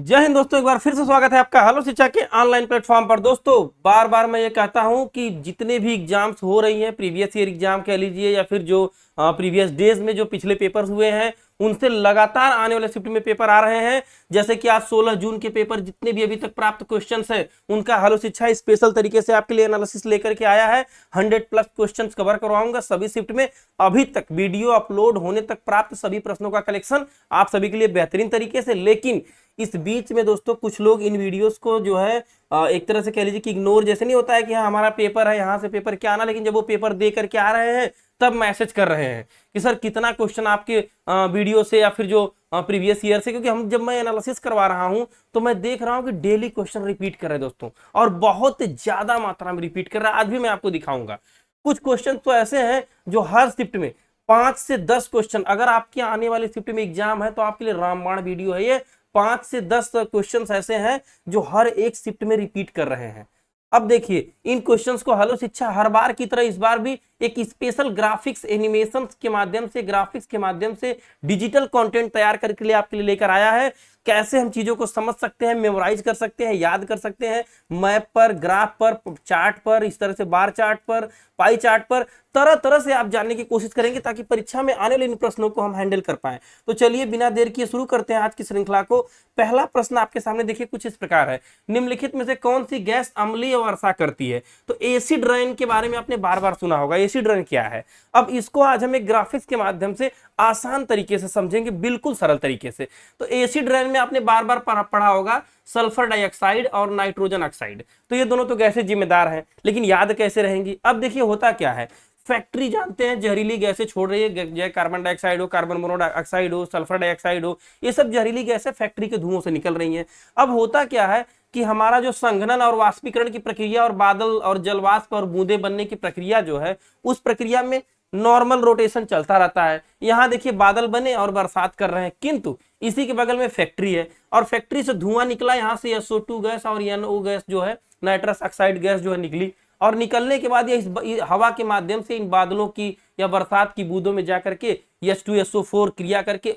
जय हिंद दोस्तों, एक बार फिर से स्वागत है आपका हेलो शिक्षा के ऑनलाइन प्लेटफॉर्म पर। दोस्तों बार बार मैं ये कहता हूं कि जितने भी एग्जाम्स हो रही हैं, प्रीवियस ईयर एग्जाम कह लीजिए या फिर जो प्रीवियस डेज में जो पिछले पेपर्स हुए हैं, उनसे लगातार आने वाले शिफ्ट में पेपर आ रहे हैं। जैसे कि आज 16 जून के पेपर जितने भी अभी तक प्राप्त क्वेश्चंस हैं, उनका हेलो शिक्षा स्पेशल तरीके से आपके लिए एनालिसिस लेकर के आया है। 100+ क्वेश्चंस कवर करवाऊंगा सभी शिफ्ट में। अभी तक वीडियो अपलोड होने तक प्राप्त सभी प्रश्नों का कलेक्शन आप सभी के लिए बेहतरीन तरीके से। लेकिन इस बीच में दोस्तों कुछ लोग इन वीडियोस को जो है एक तरह से कह लीजिए कि इग्नोर, जैसे नहीं होता है कि हाँ हमारा पेपर है, यहाँ से पेपर क्या आना, लेकिन जब वो पेपर दे करके आ रहे हैं तब मैसेज कर रहे हैं कि सर कितना क्वेश्चन आपके वीडियो से या फिर जो प्रीवियस ईयर से, क्योंकि जब मैं एनालिसिस करवा रहा हूं तो मैं देख रहा हूं कि डेली क्वेश्चन रिपीट कर रहे हैं दोस्तों, और बहुत ज्यादा मात्रा में रिपीट कर रहा है। आज भी मैं आपको दिखाऊंगा कुछ क्वेश्चन तो ऐसे हैं जो हर शिफ्ट में 5 से 10 क्वेश्चन, अगर आपके आने वाले शिफ्ट में एग्जाम है तो आपके लिए रामबाण वीडियो है ये। 5 से 10 क्वेश्चंस ऐसे हैं जो हर एक शिफ्ट में रिपीट कर रहे हैं। अब देखिए इन क्वेश्चंस को हेलो शिक्षा हर बार की तरह इस बार भी एक स्पेशल ग्राफिक्स एनिमेशन के माध्यम से, ग्राफिक्स के माध्यम से डिजिटल कंटेंट तैयार करके लिए आपके लिए लेकर आया है। कैसे हम चीजों को समझ सकते हैं, मेमोराइज कर सकते हैं, याद कर सकते हैं, मैप पर, ग्राफ पर, चार्ट पर, इस तरह से बार चार्ट पर, पाई चार्ट पर, तरह तरह से आप जानने की कोशिश करेंगे ताकि परीक्षा में आने वाले इन प्रश्नों को हम हैंडल कर पाए। तो चलिए बिना देर किए शुरू करते हैं आज की श्रृंखला को। पहला प्रश्न आपके सामने देखिए कुछ इस प्रकार है, निम्नलिखित में से कौन सी गैस अम्लीय वर्षा करती है? तो एसिड रेन के बारे में आपने बार बार सुना होगा। एसिड रेन क्या है? अब इसको आज हम एक ग्राफिक्स के माध्यम से आसान तरीके से समझेंगे, बिल्कुल सरल तरीके से। तो एसिड रेन में आपने बार बार पढ़ा होगा सल्फर डाइऑक्साइड और नाइट्रोजन ऑक्साइड, तो ये दोनों तो गैसें जिम्मेदार हैं, लेकिन याद कैसे रहेंगी? अब देखिए होता क्या है, फैक्ट्री जानते हैं जहरीली गैसें छोड़ रही है, चाहे कार्बन डाइऑक्साइड हो, कार्बन मोनोऑक्साइड हो, सल्फर डाइऑक्साइड हो, ये सब जहरीली गैसें फैक्ट्री के धुओं से निकल रही हैं। अब होता क्या है कि हमारा जो संघनन और वाष्पीकरण की प्रक्रिया और बादल और जलवाष्प और बूंदे बनने की प्रक्रिया जो है, उस प्रक्रिया में नॉर्मल रोटेशन चलता रहता है। यहां देखिए बादल बने और बरसात कर रहे हैं, किंतु इसी के बगल में फैक्ट्री है और फैक्ट्री से धुआं निकला, यहां से SO2 गैस और NO गैस जो है, नाइट्रस ऑक्साइड गैस जो है निकली, और निकलने के बाद ये हवा के माध्यम से इन बादलों की या बरसात की बूंदों में जाकर के H2SO4 क्रिया करके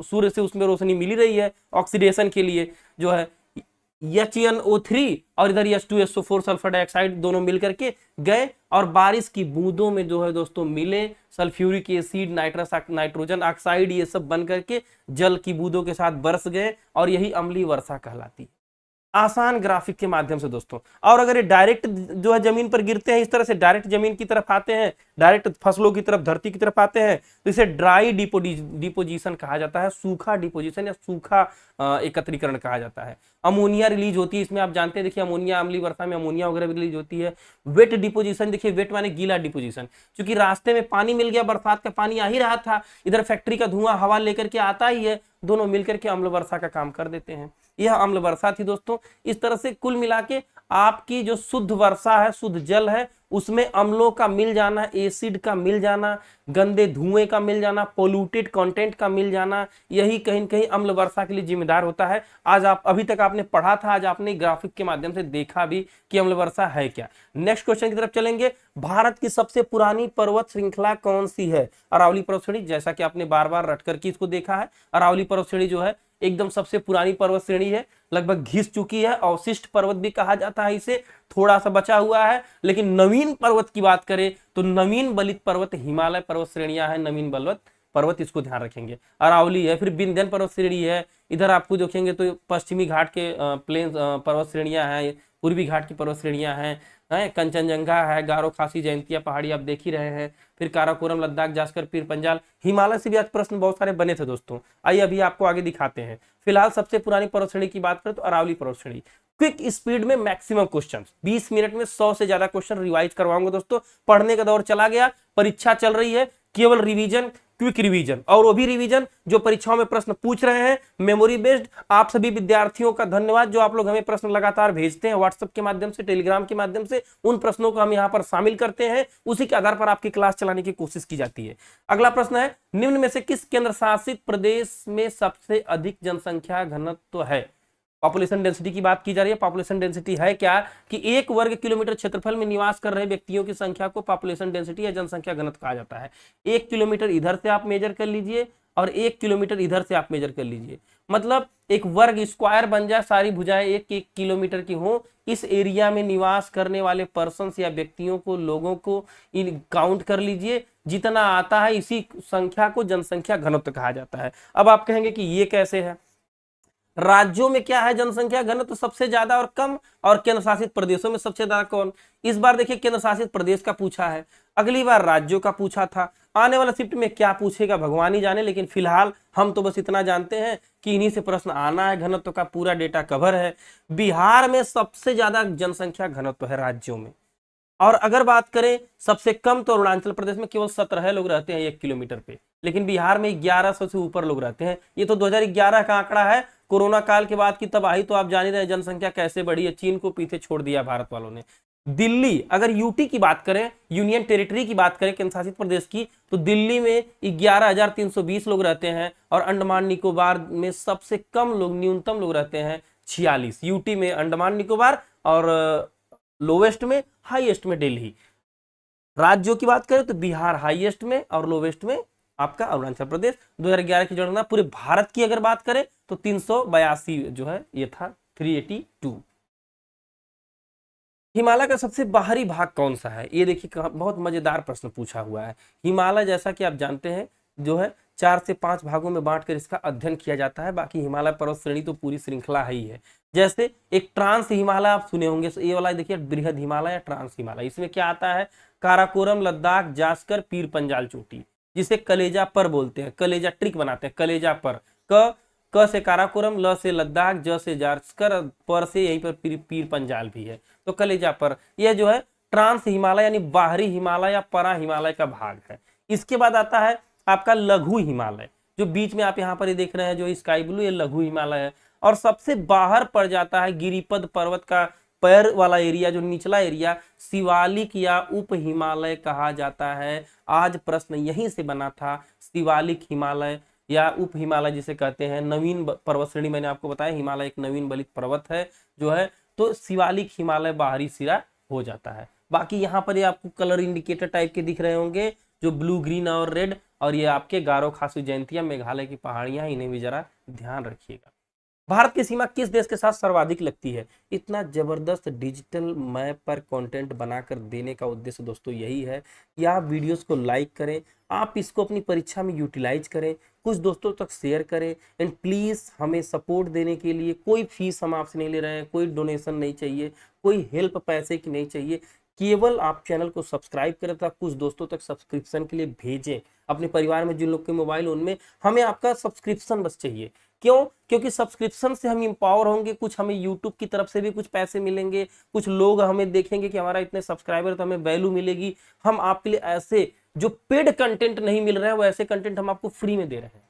सूर्य से उसमें रोशनी मिली रही है ऑक्सीडेशन के लिए, जो है HNO3 और इधर H2SO4 सल्फर डाइऑक्साइड दोनों मिलकर के गए और बारिश की बूंदों में जो है दोस्तों मिले सल्फ्यूरिक एसिड, नाइट्रोजन ऑक्साइड, ये सब बन करके जल की बूंदों के साथ बरस गए और यही अम्लीय वर्षा कहलाती है। आसान ग्राफिक के माध्यम से दोस्तों। और अगर ये डायरेक्ट जो है जमीन पर गिरते हैं, इस तरह से डायरेक्ट जमीन की तरफ आते हैं, डायरेक्ट फसलों की तरफ, धरती की तरफ आते हैं, तो इसे ड्राई डिपोजिशन कहा जाता है, सूखा डिपोजिशन या सूखा एकत्रीकरण कहा जाता है। अमोनिया रिलीज होती है इसमें, आप जानते हैं, देखिए अमोनिया, अम्लीय वर्षा में अमोनिया वगैरह रिलीज होती है। वेट डिपोजिशन, देखिए वेट माने गीला डिपोजिशन, क्योंकि रास्ते में पानी मिल गया, बरसात का पानी आ ही रहा था, इधर फैक्ट्री का धुआं हवा लेकर के आता ही है, दोनों मिलकर के अम्ल वर्षा का काम कर देते हैं। यह अम्ल वर्षा थी दोस्तों। इस तरह से कुल मिला के आपकी जो शुद्ध वर्षा है, शुद्ध जल है, उसमें अम्लों का मिल जाना, एसिड का मिल जाना, गंदे धुएं का मिल जाना, पोल्यूटेड कंटेंट का मिल जाना, यही कहीं कहीं अम्ल वर्षा के लिए जिम्मेदार होता है। आज आप अभी तक आपने पढ़ा था, आज आपने ग्राफिक के माध्यम से देखा भी कि अम्ल वर्षा है क्या। नेक्स्ट क्वेश्चन की तरफ चलेंगे। भारत की सबसे पुरानी पर्वत श्रृंखला कौन सी है? अरावली पर्वत श्रेणी, जैसा कि आपने बार बार रट करके इसको देखा है। अरावली पर्वत श्रेणी जो है एकदम सबसे पुरानी पर्वत श्रेणी है, लगभग घिस चुकी है, अवशिष्ट पर्वत भी कहा जाता है इसे, थोड़ा सा बचा हुआ है। लेकिन नवीन पर्वत की बात करें तो नवीन बलित पर्वत हिमालय पर्वत श्रेणियां हैं, नवीन बलवत पर्वत, इसको ध्यान रखेंगे। अरावली है, फिर विंध्यन पर्वत श्रेणी है, इधर आपको देखेंगे तो पश्चिमी घाट के प्लेन पर्वत श्रेणियां हैं, पूर्वी घाट की पर्वत श्रेणियां हैं, कंचनजंगा है, गारो खासी जयंतिया पहाड़ी आप देख ही रहे हैं, फिर काराकोरम, लद्दाख, जास्कर, पीर पंजाल। हिमालय से भी आज प्रश्न बहुत सारे बने थे दोस्तों, आइए अभी आपको आगे दिखाते हैं। फिलहाल सबसे पुरानी पर्वत श्रेणी की बात करें तो अरावली पर्वत श्रेणी। क्विक स्पीड में मैक्सिमम क्वेश्चन, 20 मिनट में 100 से ज्यादा क्वेश्चन रिवाइज करवाऊंगा दोस्तों। पढ़ने का दौर चला गया, परीक्षा चल रही है, केवल रिवीजन, क्विक रिवीजन, और वो भी रिवीजन जो परीक्षाओं में प्रश्न पूछ रहे हैं, मेमोरी बेस्ड। आप सभी विद्यार्थियों का धन्यवाद जो आप लोग हमें प्रश्न लगातार भेजते हैं व्हाट्सएप के माध्यम से, टेलीग्राम के माध्यम से, उन प्रश्नों को हम यहाँ पर शामिल करते हैं, उसी के आधार पर आपकी क्लास चलाने की कोशिश की जाती है। अगला प्रश्न है, निम्न में से किस केंद्र शासित प्रदेश में सबसे अधिक जनसंख्या घनत्व है? पॉपुलेशन डेंसिटी की बात की जा रही है। पॉपुलेशन डेंसिटी है क्या कि 1 वर्ग किलोमीटर क्षेत्रफल में निवास कर रहे व्यक्तियों की संख्या को पॉपुलेशन डेंसिटी या जनसंख्या घनत्व कहा जाता है। 1 किलोमीटर इधर से आप मेजर कर लीजिए और 1 किलोमीटर इधर से आप मेजर कर लीजिए, मतलब एक वर्ग स्क्वायर बन जाए, सारी भुजाएं 1-1 किलोमीटर की हो, इस एरिया में निवास करने वाले पर्सन्स या व्यक्तियों को, लोगों को इन काउंट कर लीजिए, जितना आता है इसी संख्या को जनसंख्या घनत्व कहा जाता है। अब आप कहेंगे कि ये कैसे है, राज्यों में क्या है जनसंख्या घनत्व सबसे ज्यादा और कम, और केंद्र शासित प्रदेशों में सबसे ज्यादा कौन। इस बार देखिए केंद्र शासित प्रदेश का पूछा है, अगली बार राज्यों का पूछा था, आने वाला शिफ्ट में क्या पूछेगा भगवान ही जाने, लेकिन फिलहाल हम तो बस इतना जानते हैं कि इन्हीं से प्रश्न आना है, घनत्व का पूरा डेटा कवर है। बिहार में सबसे ज्यादा जनसंख्या घनत्व है राज्यों में, और अगर बात करें सबसे कम तो अरुणाचल प्रदेश में केवल 17 लोग रहते हैं 1 किलोमीटर पे, लेकिन बिहार में 1100 से ऊपर लोग रहते हैं। ये तो 2011 का आंकड़ा है, कोरोना काल के बाद की तबाही तो आप जान ही रहे हैं, जनसंख्या कैसे बढ़ी है, चीन को पीछे छोड़ दिया भारत वालों ने। दिल्ली, अगर यूटी की बात करें, यूनियन टेरिटरी की बात करें, केंद्र शासित प्रदेश की, तो दिल्ली में 11,320 लोग रहते हैं, और अंडमान निकोबार में सबसे कम लोग, न्यूनतम लोग रहते हैं 46। यूटी में अंडमान निकोबार, और लोवेस्ट में, हाईएस्ट में दिल्ली। राज्यों की बात करें तो बिहार हाईएस्ट में और लोवेस्ट में आपका अरुणाचल प्रदेश। 2011 की जनगणना पूरे भारत की अगर बात करें तो 382 जो है ये था, 382। हिमालय का सबसे बाहरी भाग कौन सा है, ये देखिए बहुत मजेदार प्रश्न पूछा हुआ है। हिमालय जैसा कि आप जानते हैं जो है 4 से 5 भागों में बांटकर इसका अध्ययन किया जाता है, बाकी हिमालय पर्वत श्रेणी तो पूरी श्रृंखला ही है। जैसे एक ट्रांस हिमालय आप सुने होंगे, ये वाला देखिए बृहद हिमालय या ट्रांस हिमालय, इसमें क्या आता है, काराकोरम, लद्दाख, जास्कर, पीर पंजाल चोटी, जिसे कलेजा पर बोलते हैं, कलेजा ट्रिक बनाते हैं, कलेजा पर, क से काराकोरम, ल से लद्दाख, ज से जास्कर, पर से यहीं पर पीर पंजाल भी है, तो कलेजा पर यह जो है ट्रांस हिमालय यानी बाहरी हिमालय या परा हिमालय का भाग है। इसके बाद आता है आपका लघु हिमालय, जो बीच में आप यहाँ पर ये देख रहे हैं जो स्काई ब्लू, ये लघु हिमालय है। और सबसे बाहर पड़ जाता है गिरिपद पर्वत का पैर वाला एरिया, जो निचला एरिया, शिवालिक या उप हिमालय कहा जाता है। आज प्रश्न यहीं से बना था, शिवालिक हिमालय या उप हिमालय जिसे कहते हैं, नवीन पर्वत श्रेणी, मैंने आपको बताया हिमालय एक नवीन बलित पर्वत है जो है, तो शिवालिक हिमालय बाहरी सिरा हो जाता है। बाकी यहाँ पर ये आपको कलर इंडिकेटर टाइप के दिख रहे होंगे, जो ब्लू, ग्रीन और रेड, और ये आपके गारो खासू जयंतिया, मेघालय की पहाड़ियां, इन्हें भी जरा ध्यान रखिएगा। भारत की सीमा किस देश के साथ सर्वाधिक लगती है, इतना जबरदस्त डिजिटल मैप पर कंटेंट बनाकर देने का उद्देश्य दोस्तों यही है कि आप वीडियोस को लाइक करें, आप इसको अपनी परीक्षा में यूटिलाइज करें, कुछ दोस्तों तक शेयर करें, एंड प्लीज हमें सपोर्ट देने के लिए कोई फीस हम आपसे नहीं ले रहे हैं, कोई डोनेशन नहीं चाहिए, कोई हेल्प पैसे की नहीं चाहिए, केवल आप चैनल को सब्सक्राइब करें तथा कुछ दोस्तों तक सब्सक्रिप्शन के लिए भेजें, अपने परिवार में जिन लोग के मोबाइल उनमें, हमें आपका सब्सक्रिप्शन बस चाहिए। क्यों? क्योंकि सब्सक्रिप्शन से हम इंपावर होंगे, कुछ हमें यूट्यूब की तरफ से भी कुछ पैसे मिलेंगे, कुछ लोग हमें देखेंगे कि हमारा इतने सब्सक्राइबर, तो हमें वैल्यू मिलेगी। हम आपके लिए ऐसे जो पेड कंटेंट नहीं मिल रहा है, वो ऐसे कंटेंट हम आपको फ्री में दे रहे हैं,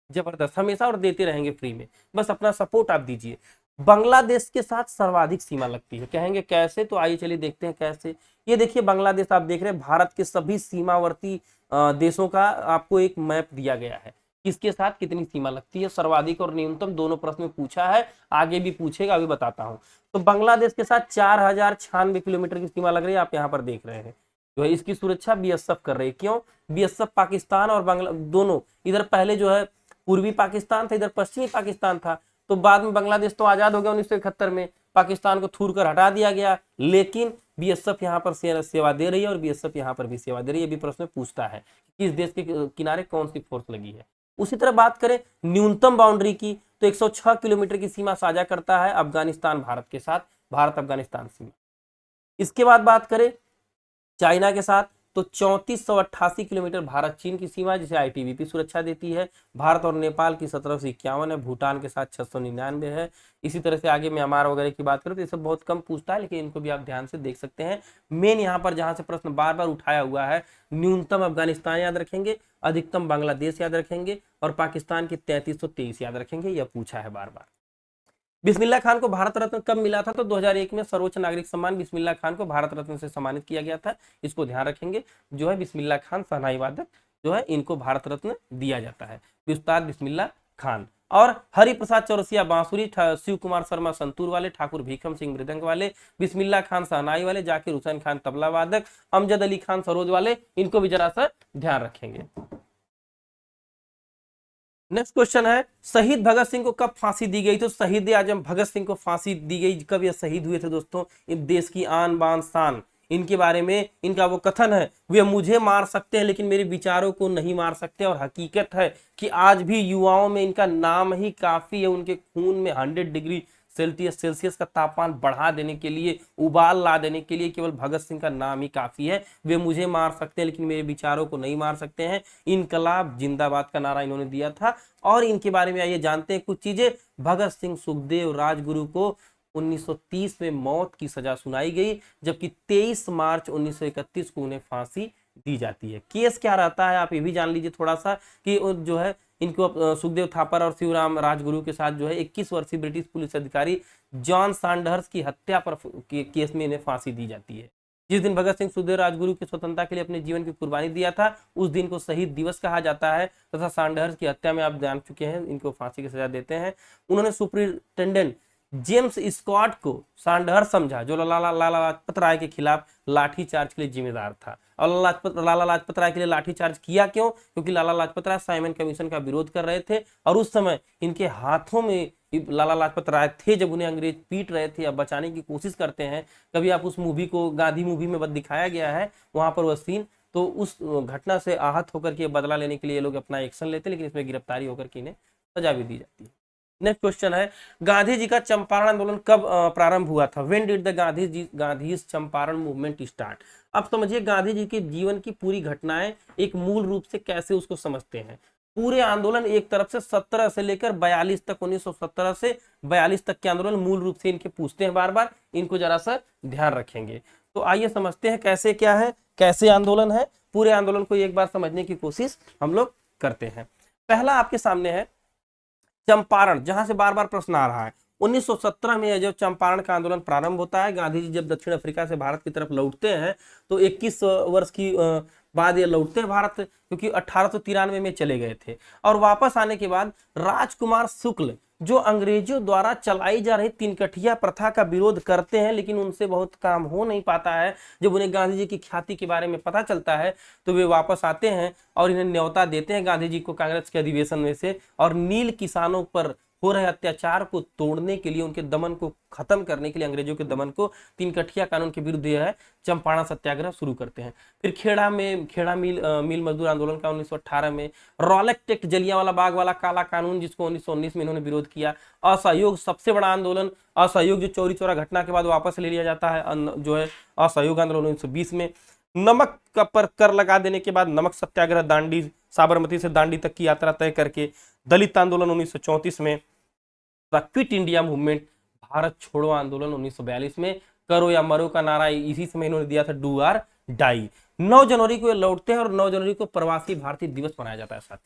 जबरदस्त हमेशा, और देते रहेंगे फ्री में, बस अपना सपोर्ट आप दीजिए। बांग्लादेश के साथ सर्वाधिक सीमा लगती है, कहेंगे कैसे, तो आइए चलिए देखते हैं कैसे। ये देखिए बांग्लादेश आप देख रहे हैं, भारत के सभी सीमावर्ती देशों का आपको एक मैप दिया गया है, किसके साथ कितनी सीमा लगती है, सर्वाधिक और न्यूनतम दोनों प्रश्न में पूछा है, आगे भी पूछेगा, अभी बताता हूं। तो बांग्लादेश के साथ 4096 किलोमीटर की सीमा लग रही है, आप यहाँ पर देख रहे हैं, जो है इसकी सुरक्षा बीएसएफ कर रही है। क्यों? बीएसएफ पाकिस्तान और बांग्ला दोनों, इधर पहले जो है पूर्वी पाकिस्तान था, इधर पश्चिमी पाकिस्तान था, तो बाद में बांग्लादेश तो आजाद हो गया 1971 में, पाकिस्तान को थूर कर हटा दिया गया, लेकिन बीएसएफ यहाँ पर सेवा दे रही है, और बीएसएफ यहाँ पर भी सेवा दे रही है। ये भी प्रश्न पूछता है कि इस देश के किनारे कौन सी फोर्स लगी है। उसी तरह बात करें न्यूनतम बाउंड्री की, तो 106 किलोमीटर की सीमा साझा करता है अफगानिस्तान भारत के साथ, भारत अफगानिस्तान सीमा। इसके बाद बात करें चाइना के साथ, तो 3488 किलोमीटर भारत चीन की सीमा, जिसे आईटीबीपी सुरक्षा देती है। भारत और नेपाल की 1751 है, भूटान के साथ 699 है। इसी तरह से आगे म्यांमार वगैरह की बात करें तो ये सब बहुत कम पूछता है, लेकिन इनको भी आप ध्यान से देख सकते हैं। मेन यहाँ पर जहां से प्रश्न बार बार उठाया हुआ है, न्यूनतम अफगानिस्तान याद रखेंगे, अधिकतम बांग्लादेश याद रखेंगे, और पाकिस्तान की 3323 याद रखेंगे, यह पूछा है बार बार। बिस्मिल्लाह खान को भारत रत्न कब मिला था, तो 2001 में सर्वोच्च नागरिक सम्मान बिस्मिल्लाह खान को भारत रत्न से सम्मानित किया गया था, इसको ध्यान रखेंगे। जो है बिस्मिल्लाह खान शहनाई वादक जो है, इनको भारत रत्न दिया जाता है, उस्ताद बिस्मिल्लाह खान। और हरिप्रसाद चौरसिया बांसुरी, शिव कुमार शर्मा संतूर वाले, ठाकुर भीखम सिंह मृदंग वाले, बिस्मिल्लाह खान शहनाई वाले, जाकिर हुसैन खान तबला वादक, अमजद अली खान सरोज वाले, इनको भी जरा सा ध्यान रखेंगे। नेक्स्ट क्वेश्चन है, शहीद भगत सिंह को कब फांसी दी गई? तो शहीद आजम भगत सिंह को फांसी दी गई कब ये शहीद हुए थे दोस्तों? इन देश की आन बान शान, इनके बारे में इनका वो कथन है, वे मुझे मार सकते हैं लेकिन मेरे विचारों को नहीं मार सकते। और हकीकत है कि आज भी युवाओं में इनका नाम ही काफी है, उनके खून में 100 डिग्री सेल्सियस का तापमान बढ़ा देने के लिए, उबाल ला देने के लिए केवल भगत सिंह का नाम ही काफी है। वे मुझे मार सकते हैं लेकिन मेरे विचारों को नहीं मार सकते हैं। इनकलाब जिंदाबाद का नारा इन्होंने दिया था। और इनके बारे में आइए जानते हैं कुछ चीजें। भगत सिंह सुखदेव राजगुरु को 1930 में मौत की सजा सुनाई गई, जबकि 23 मार्च 1931 को उन्हें फांसी दी जाती है। केस क्या रहता है आप ये भी जान लीजिए थोड़ा सा, कि जो है इनको सुखदेव थापर और शिवराम राजगुरु के साथ जो है 21 वर्षीय ब्रिटिश पुलिस अधिकारी जॉन सैंडहर्स की हत्या पर केस में इन्हें फांसी दी जाती है। जिस दिन भगत सिंह सुखदेव राजगुरु की स्वतंत्रता के लिए अपने जीवन की कुर्बानी दिया था, उस दिन को शहीद दिवस कहा जाता है। तथा सैंडहर्स की हत्या में आप जान चुके हैं, इनको फांसी की सजा देते हैं। उन्होंने सुपरिटेंडेंट जेम्स स्कॉट को सैंडहर्स समझा, जो लाला लाजपत राय के खिलाफ लाठीचार्ज के लिए जिम्मेदार था। और लाला लाजपत राय के लिए लाठीचार्ज किया क्यों? क्योंकि लाला लाजपत राय साइमन कमीशन का विरोध कर रहे थे और उस समय इनके हाथों में लाला लाजपत राय थे जब उन्हें अंग्रेज पीट रहे थे या बचाने की कोशिश करते हैं। कभी आप उस मूवी को, गांधी मूवी में दिखाया गया है, वहां पर वह सीन, तो उस घटना से आहत होकर के बदला लेने के लिए लोग अपना एक्शन लेते हैं, लेकिन इसमें गिरफ्तारी होकर के इन्हें सजा भी दी जाती है। नेक्स्ट क्वेश्चन है, गांधी जी का चंपारण आंदोलन कब प्रारंभ हुआ था? When did the Gandhi's Champaran movement start? अब समझिए गांधी जी के जीवन की पूरी घटनाएं एक मूल रूप से कैसे उसको समझते हैं। पूरे आंदोलन एक तरफ से 17 से लेकर 42 तक, 1917 से 42 तक के आंदोलन मूल रूप से इनके पूछते हैं बार बार, इनको जरा सा ध्यान रखेंगे। तो आइए समझते हैं कैसे क्या है, कैसे आंदोलन है। पूरे आंदोलन को एक बार समझने की कोशिश हम लोग करते हैं। पहला आपके सामने है चंपारण, जहां से बार बार प्रश्न आ रहा है। 1917 में जब चंपारण का आंदोलन प्रारंभ होता है, गांधी जी जब दक्षिण अफ्रीका से भारत की तरफ लौटते हैं तो 21 वर्ष की बाद ये लौटते हैं भारत, क्योंकि 1893 में चले गए थे। और वापस आने के बाद राजकुमार शुक्ल, जो अंग्रेजों द्वारा चलाई जा रही तीनकठिया प्रथा का विरोध करते हैं, लेकिन उनसे बहुत काम हो नहीं पाता है। जब उन्हें गांधी जी की ख्याति के बारे में पता चलता है तो वे वापस आते हैं और इन्हें न्योता देते हैं गांधी जी को कांग्रेस के अधिवेशन में से, और नील किसानों पर हो रहे अत्याचार को तोड़ने के लिए, उनके दमन को खत्म करने के लिए, अंग्रेजों के दमन को, तीनकठिया कानून के विरुद्ध यह है चंपारण सत्याग्रह शुरू करते हैं। फिर खेड़ा मिल मजदूर आंदोलन का 1918 में, रॉलेट एक्ट, जलियांवाला बाग वाला काला कानून जिसको 1919 में इन्होंने विरोध किया। असहयोग सबसे बड़ा आंदोलन, असहयोग जो चौरी चौरा घटना के बाद वापस ले लिया जाता है, जो है असहयोग आंदोलन 1920 में। नमक का पर कर लगा देने के बाद नमक सत्याग्रह, दांडी, साबरमती से दांडी तक की यात्रा तय करके। दलित आंदोलन 1934 में। क्विट इंडिया मूवमेंट, भारत छोड़ो आंदोलन 1942 में। करो या मरो का नारा इसी समय इन्होंने दिया था, डू आर डाई। 9 जनवरी को ये लौटते हैं और 9 जनवरी को प्रवासी भारतीय दिवस मनाया जाता है साथी,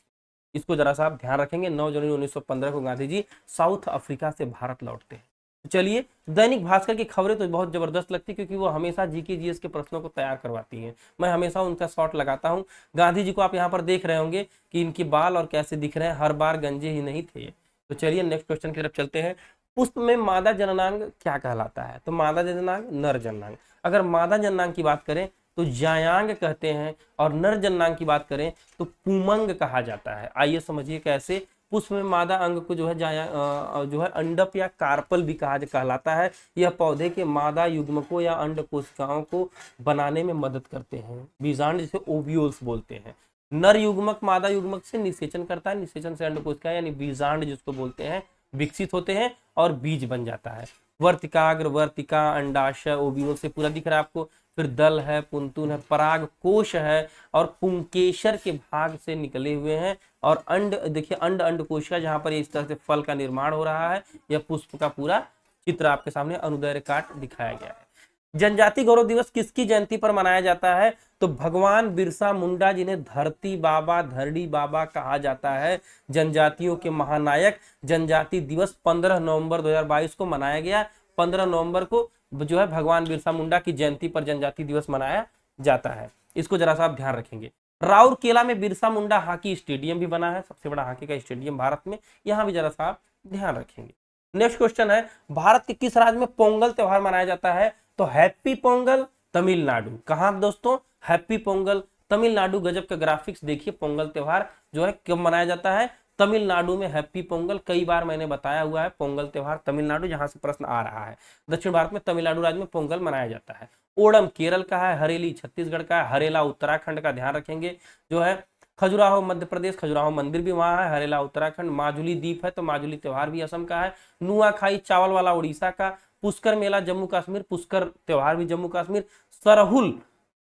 इसको जरा सा आप ध्यान रखेंगे। 9 जनवरी 1915 को गांधी जी साउथ अफ्रीका से भारत लौटते हैं। चलिए, दैनिक भास्कर की खबरें तो बहुत जबरदस्त लगती है, क्योंकि वो हमेशा जीके जीएस के प्रश्नों को तैयार करवाती हैं। मैं हमेशा उनका शॉट लगाता हूं। गांधी जी को आप यहाँ पर देख रहे होंगे कि इनके बाल और कैसे दिख रहे हैं, हर बार गंजे ही नहीं थे। तो चलिए नेक्स्ट क्वेश्चन की तरफ चलते हैं। पुष्प में मादा जननांग क्या कहलाता है? तो मादा जननांग नर जननांग। अगर मादा जननांग की बात करें तो जायांग कहते हैं, और नर जननांग की बात करें तो पुमंग कहा जाता है। आइए समझिए कैसे। पुष्प में मादा अंग को जो है अंडप या कार्पल भी कहलाता है। यह पौधे के मादा युग्मकों या अंड कोशिकाओं को बनाने में मदद करते हैं, बीजांड जिसे ओव्यूल्स बोलते हैं। नर युग्मक मादा युग्मक से निषेचन करता है, निषेचन से अंड कोशिका यानी बीजांड जिसको बोलते हैं विकसित होते हैं और बीज बन जाता है। वर्तिकाग्र, वर्तिका, अंडाशय, ओव्यूल से पूरा दिख रहा है आपको। फिर दल है, पुंतुन है, पराग कोश है, और पुंकेशर के भाग से निकले हुए हैं। और अंड देखिए, अंड कोशिका जहां पर इस तरह से फल का निर्माण हो रहा है। यह पुष्प का पूरा चित्र आपके सामने अनुदैर्घ्य काट दिखाया गया है। जनजाति गौरव दिवस किसकी जयंती पर मनाया जाता है? तो भगवान बिरसा मुंडा, जिन्हें धरती बाबा, धरड़ी बाबा कहा जाता है, जनजातियों के महानायक। जनजाति दिवस 15 नवंबर 2022 को मनाया गया। 15 नवंबर को जो है भगवान बिरसा मुंडा की जयंती पर जनजाति दिवस मनाया जाता है, इसको जरा सा आप ध्यान रखेंगे। राउरकेला में बिरसा मुंडा हॉकी स्टेडियम भी बना है, सबसे बड़ा हॉकी का स्टेडियम भारत में, यहां भी जरा सा आप ध्यान रखेंगे। नेक्स्ट क्वेश्चन है, भारत के किस राज्य में पोंगल त्योहार मनाया जाता है? तो हैप्पी पोंगल तमिलनाडु। कहां दोस्तों? हैप्पी पोंगल तमिलनाडु। गजब का ग्राफिक्स देखिए। पोंगल त्योहार जो है कब मनाया जाता है? तमिलनाडु में हैप्पी पोंगल, कई बार मैंने बताया हुआ है, पोंगल त्योहार तमिलनाडु, जहां से प्रश्न आ रहा है। दक्षिण भारत में तमिलनाडु राज्य में पोंगल मनाया जाता है। ओणम केरल का है, हरेली छत्तीसगढ़ का है, हरेला उत्तराखंड का, ध्यान रखेंगे जो है। खजुराहो मध्य प्रदेश, खजुराहो मंदिर भी वहां है, हरेला उत्तराखंड। माजुली द्वीप है तो माजुली त्योहार भी असम का है। नुआखाई चावल वाला उड़ीसा का। पुष्कर मेला जम्मू कश्मीर, पुष्कर त्योहार भी जम्मू कश्मीर। सरहुल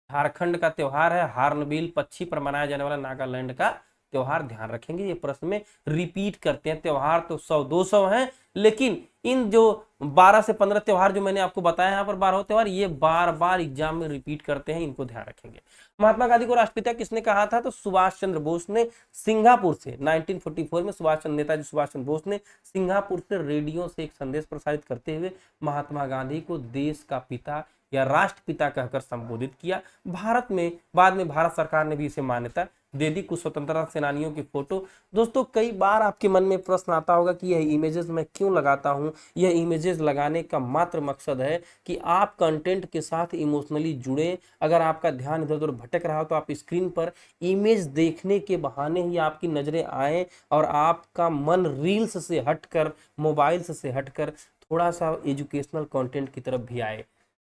झारखंड का त्योहार है। हार्नबिल पक्षी पर मनाया जाने वाला नागालैंड का त्योहार, ध्यान रखेंगे। ये प्रश्न में रिपीट करते हैं, त्योहार तो 100-200 हैं, लेकिन इन जो 12 से 15 त्योहार जो मैंने आपको बताया यहाँ पर 12 त्योहार, ये बार बार एग्जाम में रिपीट करते हैं, इनको ध्यान रखेंगे। महात्मा गांधी को राष्ट्रपिता किसने कहा था? तो सुभाष चंद्र बोस ने सिंगापुर से 1944 में नेताजी सुभाष चंद्र बोस ने सिंगापुर से रेडियो से एक संदेश प्रसारित करते हुए महात्मा गांधी को देश का पिता या राष्ट्रपिता कहकर संबोधित किया। भारत में बाद में भारत सरकार ने भी इसे मान्यता दे दी। कुछ स्वतंत्रता सेनानियों की फोटो। दोस्तों कई बार आपके मन में प्रश्न आता होगा कि यह इमेजेस मैं क्यों लगाता हूं। यह इमेजेस लगाने का मात्र मकसद है कि आप कंटेंट के साथ इमोशनली जुड़े। अगर आपका ध्यान इधर उधर भटक रहा हो तो आप स्क्रीन पर इमेज देखने के बहाने ही आपकी नजरें आए और आपका मन रील्स से हटकर, मोबाइल से हटकर थोड़ा सा एजुकेशनल कंटेंट की तरफ भी आए।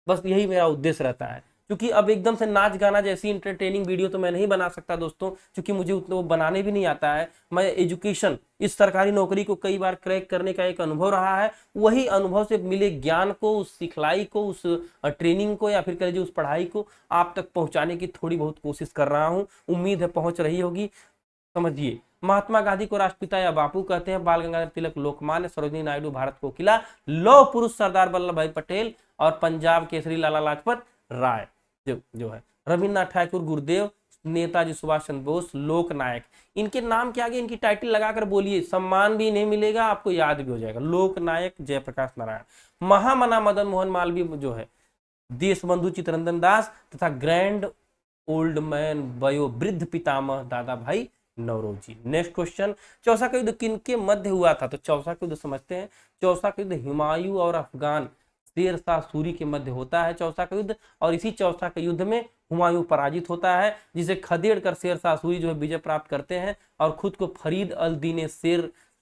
बस यही मेरा उद्देश्य रहता है। क्योंकि अब एकदम से नाच गाना जैसी इंटरटेनिंग वीडियो तो मैं नहीं बना सकता दोस्तों, क्योंकि मुझे उतना वो बनाने भी नहीं आता है। मैं एजुकेशन, इस सरकारी नौकरी को कई बार क्रैक करने का एक अनुभव रहा है, वही अनुभव से मिले ज्ञान को, उस सिखलाई को, उस ट्रेनिंग को या फिर कह लीजिए उस पढ़ाई को आप तक पहुंचाने की थोड़ी बहुत कोशिश कर रहा हूं। उम्मीद है पहुंच रही होगी। समझिए, महात्मा गांधी को राष्ट्रपिता या बापू कहते हैं। बाल गंगाधर तिलक लोकमान्य, सरोजिनी नायडू भारत कोकिला, लौह पुरुष सरदार वल्लभ भाई पटेल और पंजाब केसरी लाला लाजपत राय जो है। रविन्द्रनाथ ठाकुर गुरुदेव, नेताजी सुभाष चंद्र बोस, लोक नायक। इनके नाम के आगे इनकी टाइटल लगाकर बोलिए, सम्मान भी नहीं मिलेगा, आपको याद भी हो जाएगा। लोक नायक जयप्रकाश नारायण। महामना मदन मोहन मालवीय जो है, देशबंधु चित्तरंजन दास तथा ग्रैंड ओल्ड मैन वयो वृद्ध पितामह दादा भाई नौरोजी। नेक्स्ट क्वेश्चन, चौसा का युद्ध किनके मध्य हुआ था? तो चौसा का युद्ध समझते हैं। चौसा का युद्ध हुमायूं और अफगान शेर शाह सूरी के मध्य होता है चौसा का युद्ध, और इसी चौसा के युद्ध में हुमायूं पराजित होता है, जिसे खदेड़ कर शेर शाह सूरी जो है विजय प्राप्त करते हैं और खुद को फरीद अल दीन शेर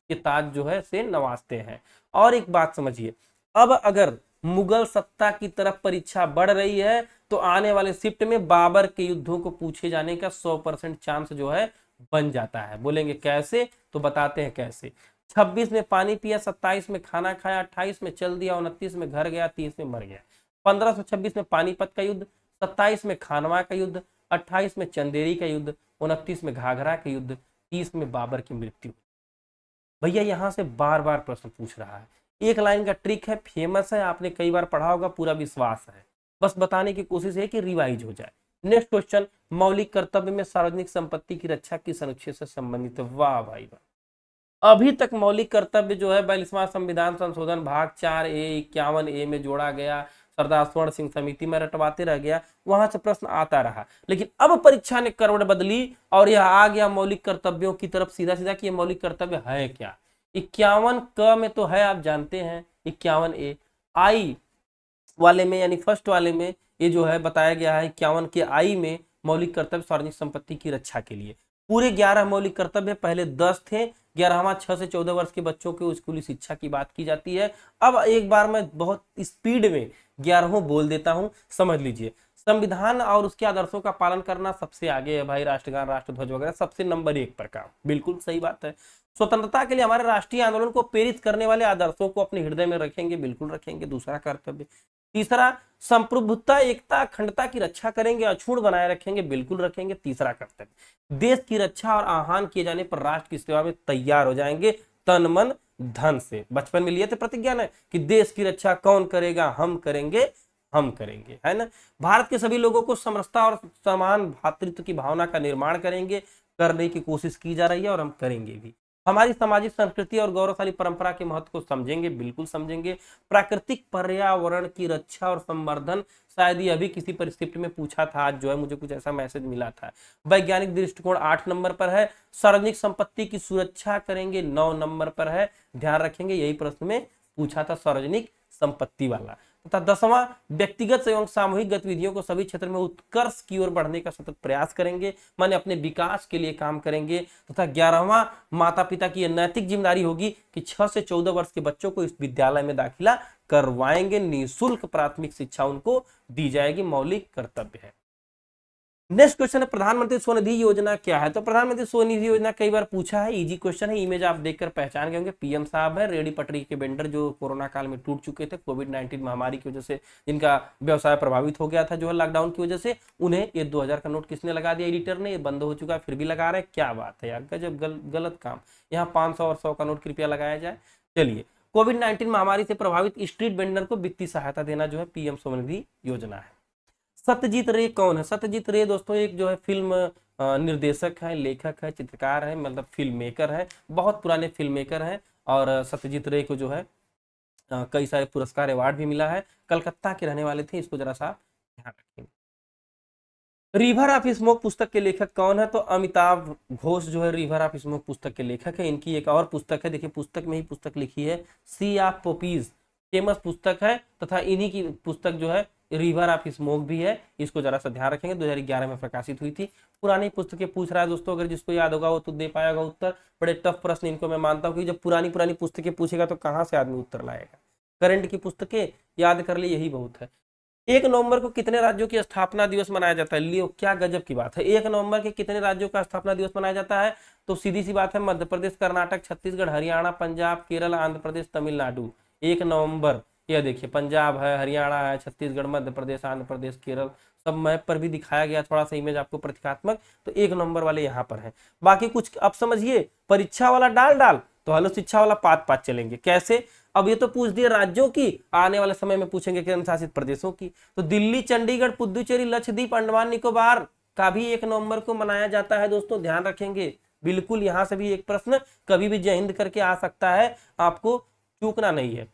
के ताज जो है से नवाजते हैं। और एक बात समझिए, अब अगर मुगल सत्ता की तरफ परीक्षा बढ़ रही है तो आने वाले शिफ्ट में बाबर के युद्धों को पूछे जाने का 100% चांस जो है बन जाता है। बोलेंगे कैसे? तो बताते हैं कैसे। 26 में पानी पिया, 27 में खाना खाया, 28 में चल दिया, 29 में घर गया, 30 में मर गया। 1526 में पानीपत का युद्ध, 27 में खानवा का युद्ध, 28 में चंदेरी का युद्ध, 29 में घाघरा का युद्ध, 30 में बाबर की मृत्यु। भैया यहां से बार बार प्रश्न पूछ रहा है। एक लाइन का ट्रिक है, फेमस है, आपने कई बार पढ़ा होगा, पूरा विश्वास है, बस बताने की कोशिश है कि रिवाइज हो जाए। नेक्स्ट क्वेश्चन, मौलिक कर्तव्य में सार्वजनिक संपत्ति की रक्षा किस अनुच्छेद से संबंधित है? वाह भाई वाह, अभी तक मौलिक कर्तव्य जो है 42वां संविधान संशोधन भाग 4A 51A में जोड़ा गया, सरदार स्वर्ण सिंह समिति में रटवाते रह गया, वहां से प्रश्न आता रहा। लेकिन अब परीक्षा ने करवट बदली और यह आ गया मौलिक कर्तव्यों की तरफ सीधा सीधा कि ये मौलिक कर्तव्य है क्या। 51 क में तो है, आप जानते हैं, 51A आई वाले में यानी फर्स्ट वाले में ये जो है बताया गया है 51 के आई में मौलिक कर्तव्य सार्वजनिक संपत्ति की रक्षा के लिए। पूरे 11 मौलिक कर्तव्य, पहले 10 थे, 11वां 6 से 14 वर्ष के बच्चों के स्कूली शिक्षा की बात की जाती है। अब एक बार मैं बहुत स्पीड में 11वां बोल देता हूं, समझ लीजिए। संविधान और उसके आदर्शों का पालन करना सबसे आगे है भाई, राष्ट्रगान राष्ट्रध्वज वगैरह सबसे नंबर 1 पर काम, बिल्कुल सही बात है। स्वतंत्रता के लिए हमारे राष्ट्रीय आंदोलन को प्रेरित करने वाले आदर्शों को अपने हृदय में रखेंगे, बिल्कुल रखेंगे, दूसरा कर्तव्य। तीसरा, संप्रभुता एकता अखंडता की रक्षा करेंगे, अछूत बनाए रखेंगे, बिल्कुल रखेंगे, तीसरा कर्तव्य। देश की रक्षा और आह्वान किए जाने पर राष्ट्र की सेवा में तैयार हो जाएंगे तन मन धन से। बचपन में लिए थे प्रतिज्ञा ने कि देश की रक्षा कौन करेगा? हम करेंगे, हम करेंगे, है ना। भारत के सभी लोगों को समरसता और समान भातृत्व की भावना का निर्माण करेंगे, करने की कोशिश की जा रही है और हम करेंगे भी। हमारी सामाजिक संस्कृति और गौरवशाली परंपरा के महत्व को समझेंगे, बिल्कुल समझेंगे। प्राकृतिक पर्यावरण की रक्षा और संवर्धन, शायद ये अभी किसी परिस्थिति में पूछा था, आज जो है मुझे कुछ ऐसा मैसेज मिला था। वैज्ञानिक दृष्टिकोण 8 नंबर पर है। सार्वजनिक संपत्ति की सुरक्षा करेंगे, 9 नंबर पर है, ध्यान रखेंगे, यही प्रश्न में पूछा था सार्वजनिक संपत्ति वाला। तथा 10वां व्यक्तिगत एवं सामूहिक गतिविधियों को सभी क्षेत्र में उत्कर्ष की ओर बढ़ने का सतत प्रयास करेंगे, माने अपने विकास के लिए काम करेंगे। तथा 11वां माता पिता की यह नैतिक जिम्मेदारी होगी कि 6 से 14 वर्ष के बच्चों को इस विद्यालय में दाखिला करवाएंगे, निःशुल्क प्राथमिक शिक्षा उनको दी जाएगी, मौलिक कर्तव्य है। नेक्स्ट क्वेश्चन है प्रधानमंत्री स्वनिधि योजना क्या है। तो प्रधानमंत्री स्वनिधि योजना कई बार पूछा है, इजी क्वेश्चन है, इमेज आप देखकर पहचान गए होंगे। पीएम साहब है, रेडी पटरी के वेंडर जो कोरोना काल में टूट चुके थे कोविड-19 महामारी की वजह से, जिनका व्यवसाय प्रभावित हो गया था जो है लॉकडाउन की वजह से, उन्हें ये 2000 का नोट किसने लगा दिया, एडिटर ने। ये बंद हो चुका है फिर भी लगा रहे हैं, क्या बात है यार, गजब गलत काम। यहाँ 500 और 100 का नोट कृपया लगाया जाए। चलिए, कोविड-19 महामारी से प्रभावित स्ट्रीट वेंडर को वित्तीय सहायता देना जो है पीएम स्वनिधि योजना है। सत्यजीत रे कौन है। सत्यजीत रे दोस्तों एक जो है फिल्म निर्देशक है, लेखक है, चित्रकार है, मतलब फिल्म मेकर है, बहुत पुराने फिल्म मेकर है। और सत्यजीत रे को जो है कई सारे पुरस्कार अवार्ड भी मिला है। कलकत्ता के रहने वाले थे, इसको जरा सा ध्यान रखेंगे। रिवर ऑफ स्मोक पुस्तक के लेखक कौन है। तो अमिताभ घोष जो है रिवर ऑफ स्मोक पुस्तक के लेखक है। इनकी एक और पुस्तक है, देखिए पुस्तक में ही पुस्तक लिखी है, सी ऑफ पोपीज, फेमस पुस्तक है। तथा इन्हीं की पुस्तक जो है रिवर ऑफ स्मोक भी है, इसको जरा सा ध्यान रखेंगे, 2011 में प्रकाशित हुई थी। पुरानी पुस्तकें पूछ रहा है दोस्तों, अगर जिसको याद होगा वो तो दे पाएगा उत्तर। बड़े टफ प्रश्न इनको मैं मानता हूँ कि जब पुरानी पुरानी पुस्तकें पूछेगा तो कहाँ से आदमी उत्तर लाएगा। करंट की पुस्तकें याद कर ले, यही बहुत है। 1 नवंबर को कितने राज्यों की स्थापना दिवस मनाया जाता है। लियो, क्या गजब की बात है, 1 नवंबर के कितने राज्यों का स्थापना दिवस मनाया जाता है। तो सीधी सी बात है, मध्य प्रदेश, कर्नाटक, छत्तीसगढ़, हरियाणा, पंजाब, केरल, आंध्र प्रदेश, तमिलनाडु। 1 नवंबर, यह देखिए पंजाब है, हरियाणा है, छत्तीसगढ़, मध्य प्रदेश, आंध्र प्रदेश, केरल, सब मैप पर भी दिखाया गया, थोड़ा सा इमेज आपको प्रतीकात्मक। तो 1 नवंबर वाले यहाँ पर है। बाकी कुछ अब समझिए, परीक्षा वाला डाल तो हेलो शिक्षा वाला पात चलेंगे। कैसे, अब ये तो पूछ दिए राज्यों की, आने वाले समय में पूछेंगे केंद्र शासित प्रदेशों की। तो दिल्ली, चंडीगढ़, पुदुचेरी, लक्षद्वीप, अंडमान निकोबार का भी 1 नवंबर को मनाया जाता है दोस्तों, ध्यान रखेंगे। बिल्कुल यहां से भी एक प्रश्न कभी भी जय हिंद करके आ सकता है, आपको चूकना नहीं है।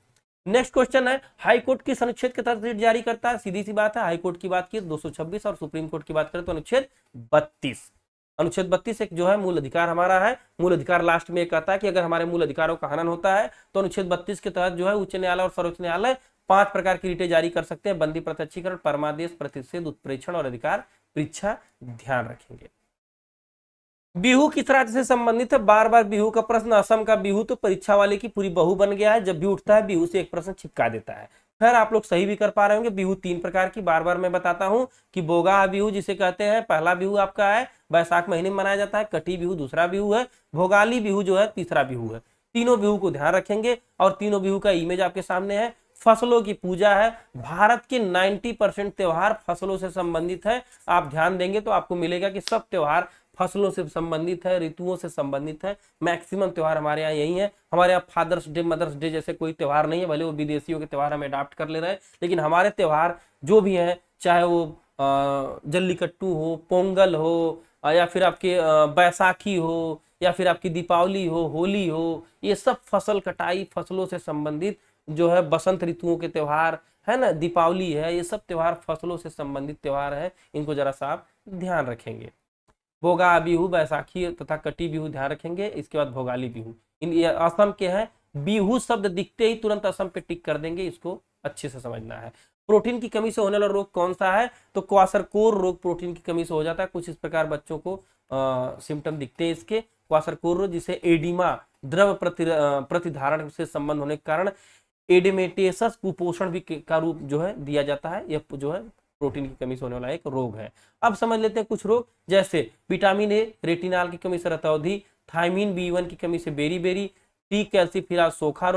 नेक्स्ट क्वेश्चन है, हाईकोर्ट किस अनुच्छेद के तहत रिट जारी करता है। सीधी सी बात है, हाईकोर्ट की बात की 226 और सुप्रीम कोर्ट की बात करें तो अनुच्छेद 32। अनुच्छेद 32 एक जो है मूल अधिकार हमारा है। मूल अधिकार लास्ट में कहता है कि अगर हमारे मूल अधिकारों का हनन होता है तो अनुच्छेद 32 के तहत जो है उच्च न्यायालय और सर्वोच्च न्यायालय 5 प्रकार की रिटें जारी कर सकते हैं, बंदी, प्रत्यक्षीकरण, परमादेश, प्रतिषेध, उत्प्रेक्षण और अधिकार परीक्षा। ध्यान रखेंगे। बिहू किस राज्य से संबंधित है। बार बार बिहू का प्रश्न, असम का बिहू तो परीक्षा वाले की पूरी बहू बन गया है, जब भी उठता है बिहू से एक प्रश्न चिपका देता है। खैर आप लोग सही भी कर पा रहे होंगे। बिहू 3 प्रकार की, बार बार मैं बताता हूं कि बोगा बिहू जिसे कहते हैं, पहला बिहू आपका है बैसाख महीने में मनाया जाता है। कटी बिहू दूसरा बिहू है, भोगाली बिहू जो है तीसरा बिहू है। तीनों बिहू को ध्यान रखेंगे और तीनों बिहू का इमेज आपके सामने है। फसलों की पूजा है, भारत के 90% त्योहार फसलों से संबंधित है। आप ध्यान देंगे तो आपको मिलेगा कि सब त्योहार फसलों से संबंधित है, ऋतुओं से संबंधित है। मैक्सिमम त्योहार हमारे यहाँ यही है। हमारे यहाँ फादर्स डे, मदर्स डे जैसे कोई त्योहार नहीं है, भले वो विदेशियों के त्योहार हम अडॉप्ट कर ले रहे हैं, लेकिन हमारे त्योहार जो भी हैं, चाहे वो जल्लीकट्टू हो, पोंगल हो, या फिर आपके बैसाखी हो, या फिर आपकी दीपावली हो, होली हो, ये सब फसल कटाई, फसलों से संबंधित जो है, बसंत ऋतुओं के त्योहार है ना, दीपावली है, ये सब त्योहार फसलों से संबंधित त्योहार है। इनको जरा सा आप ध्यान रखेंगे। भोगा बिहू, बैसाखी तथा कटी बिहू ध्यान रखेंगे। इसके बाद भोगाली बिहू, इन असम के हैं। बिहू शब्द दिखते ही तुरंत असम पे टिक कर देंगे, इसको अच्छे से समझना है। प्रोटीन की कमी से होने वाला रोग कौन सा है। तो क्वाशरकोर रोग प्रोटीन की कमी से हो जाता है। कुछ इस प्रकार बच्चों को सिम्टम दिखते हैं इसके। क्वाशरकोर रोग जिसे एडिमा, द्रव प्रतिधारण से संबंध होने के कारण एडिमेटेसस कुपोषण भी का रूप जो है दिया जाता है। यह जो है प्रोटीन की कमी से होने वाला एक रोग है। अब समझ लेते हैं कुछ रोग, जैसे विटामिन ए, रेटिनॉल की कमी से रतौंधी, थायमिन B1 की कमी से बेरी, टी कैल्सीफेरॉल सूखा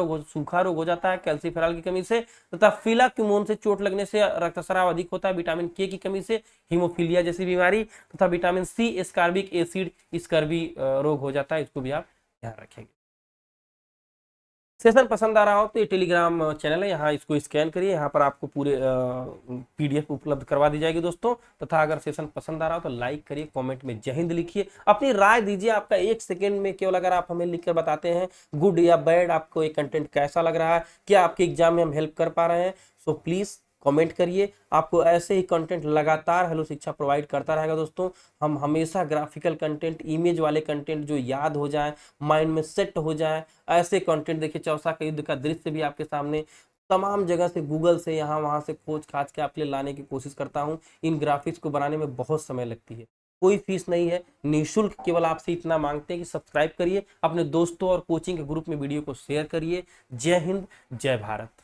रोग हो जाता है कैल्सीफेरॉल की कमी से, तथा फिलाक्यूमोन से चोट लगने से रक्तस्राव अधिक होता है। विटामिन के की कमी से हीमोफीलिया जैसी बीमारी, तथा vitamin C ascorbic acid scurvy रोग हो जाता है। इसको भी आप ध्यान रखेंगे। सेशन पसंद आ रहा हो तो ये टेलीग्राम चैनल है, यहाँ इसको स्कैन करिए, यहाँ पर आपको पूरे PDF उपलब्ध करवा दी जाएगी दोस्तों। तथा अगर सेशन पसंद आ रहा हो तो लाइक करिए, कमेंट में जय हिंद लिखिए, अपनी राय दीजिए। आपका 1 सेकेंड में केवल अगर आप हमें लिखकर बताते हैं गुड या बैड, आपको ये कंटेंट कैसा लग रहा है, क्या आपके एग्जाम में हम हेल्प कर पा रहे हैं, सो प्लीज कमेंट करिए। आपको ऐसे ही कंटेंट लगातार हेलो शिक्षा प्रोवाइड करता रहेगा दोस्तों। हम हमेशा ग्राफिकल कंटेंट, इमेज वाले कंटेंट जो याद हो जाए, माइंड में सेट हो जाए, ऐसे कंटेंट। देखिए चौसा का युद्ध का दृश्य भी आपके सामने तमाम जगह से, गूगल से, यहाँ वहाँ से खोज खाज के आपके लिए लाने की कोशिश करता हूँ। इन ग्राफिक्स को बनाने में बहुत समय लगती है, कोई फीस नहीं है, निःशुल्क, केवल आपसे इतना मांगते हैं कि सब्सक्राइब करिए, अपने दोस्तों और कोचिंग के ग्रुप में वीडियो को शेयर करिए। जय हिंद, जय भारत।